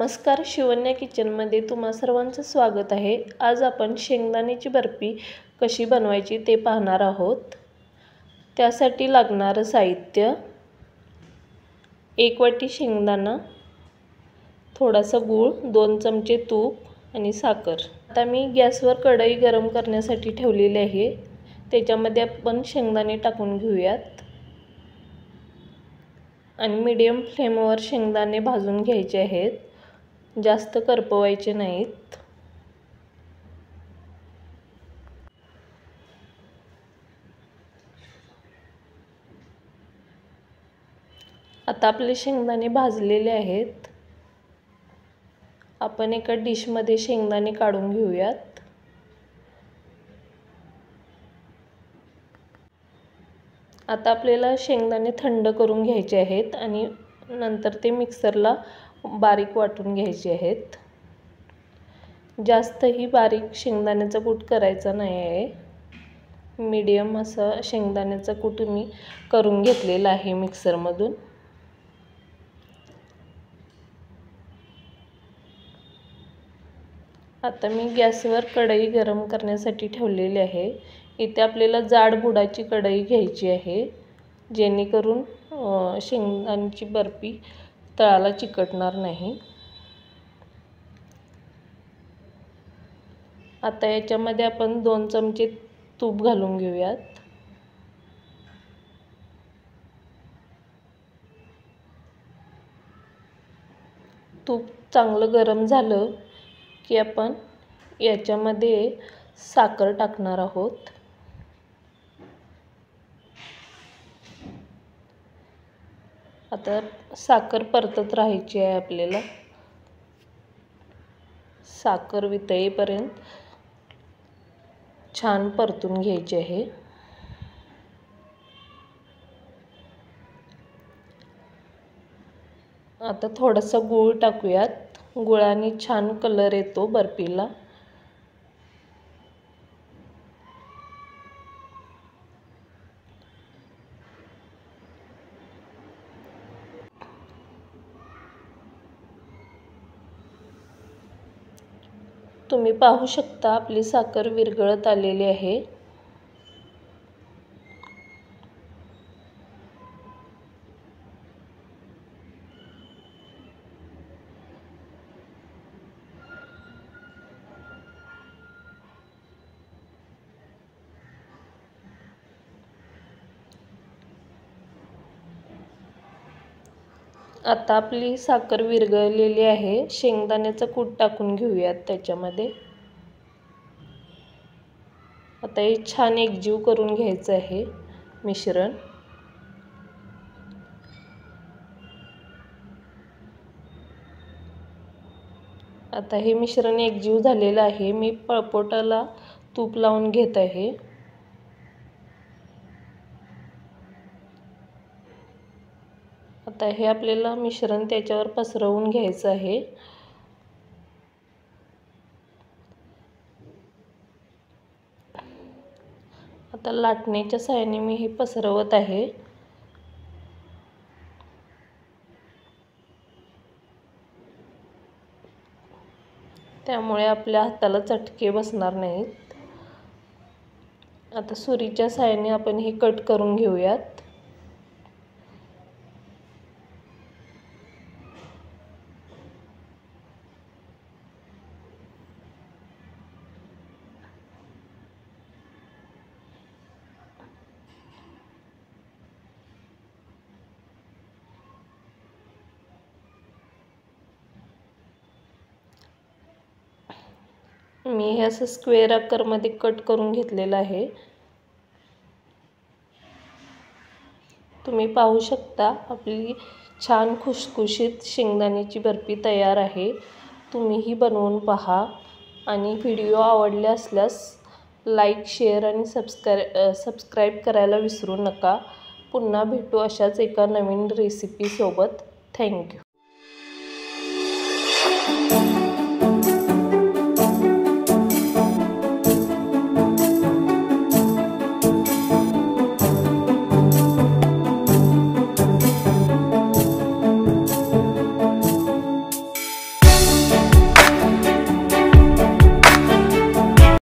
नमस्कार, शिवन्या किचनमध्ये तुम्हा सर्वांचं स्वागत आहे। आज आपण शेंगदाण्याची बर्फी कशी बनवायची ते पाहणार आहोत। त्यासाठी लागणारं साहित्य: 1 वाटी शेंगदाणा, थोडासा गूळ, 2 चमचे तूप आणि साखर। आता मी गॅसवर कढई गरम करण्यासाठी ठेवलेली आहे। त्याच्यामध्ये आपण शेंगदाणे टाकून घेऊयात आणि मीडियम फ्लेमवर शेंगदाणे भाजून घ्यायचे आहेत, जास्त करपवायचे नाहीत। आता आपले शेंगदाणे भाजलेले आहेत। आपण एका डिशमध्ये शेंगदाणे काढून घेऊयात। आता आपल्याला शेंगदाणे थंड करून घ्यायचे आहेत आणि नंतर ते मिक्सरला बारीक वाटून घ्यायचे आहेत। जास्तही बारीक शेंगदाण्याचा कूट करायचा नाही आहे, मीडियम असा शेंगदाण्याचा कूट मी करून घेतलेला आहे मिक्सरमधून। आता मी गॅसवर कढई गरम करण्यासाठी ठेवलेली आहे। इथे आपल्याला जाड बुडाची कढई घ्यायची आहे, जेणेकरून शेंगदाण्याची बर्फी तळाला चिकटणार नाही। आता याच्यामध्ये आपण 2 चमचे तूप घालून घेऊयात। तूप चांगलं गरम झालं की आपण याच्यामध्ये साखर टाकणार आहोत। आता साखर परतत राहायची आहे आपल्याला, साखर वितळेपर्यंत छान परतून घ्यायची आहे। आता थोडासा गूळ टाकूयात, गुळाने छान कलर येतो बर्फीला। तुम्ही पाहू शकता आपली साखर विरघळत आलेली आहे। आता आपली साखर विरघळलेली आहे। शेंगदाण्याचं कूट टाकून घेऊयात त्याच्यामध्ये। आता हे छान एकजीव करून घ्यायचं आहे मिश्रण। आता हे मिश्रण एकजीव झालेलं आहे। मी पळपोटाला तूप लावून घेत आहे। आता हे आपल्याला मिश्रण त्याच्यावर पसरवून घ्यायचं आहे। आता लाटण्याच्या सहाय्याने मी हे पसरवत आहे। त्यामुळे आपल्या हाताला चटके बसणार नाहीत। आता सुरीच्या सहाय्याने आपण हे कट करून घेऊयात। मी हे असं स्क्वेअर आकारमध्ये कट करून घेतलेलं आहे। तुम्ही पाहू शकता आपली छान खुसखुशीत शेंगदाण्याची बर्फी तयार आहे। तुम्हीही बनवून पहा आणि व्हिडिओ आवडले असल्यास लाईक, शेअर आणि सबस्क्राईब करायला विसरू नका। पुन्हा भेटू अशाच एका नवीन रेसिपीसोबत। थँक्यू।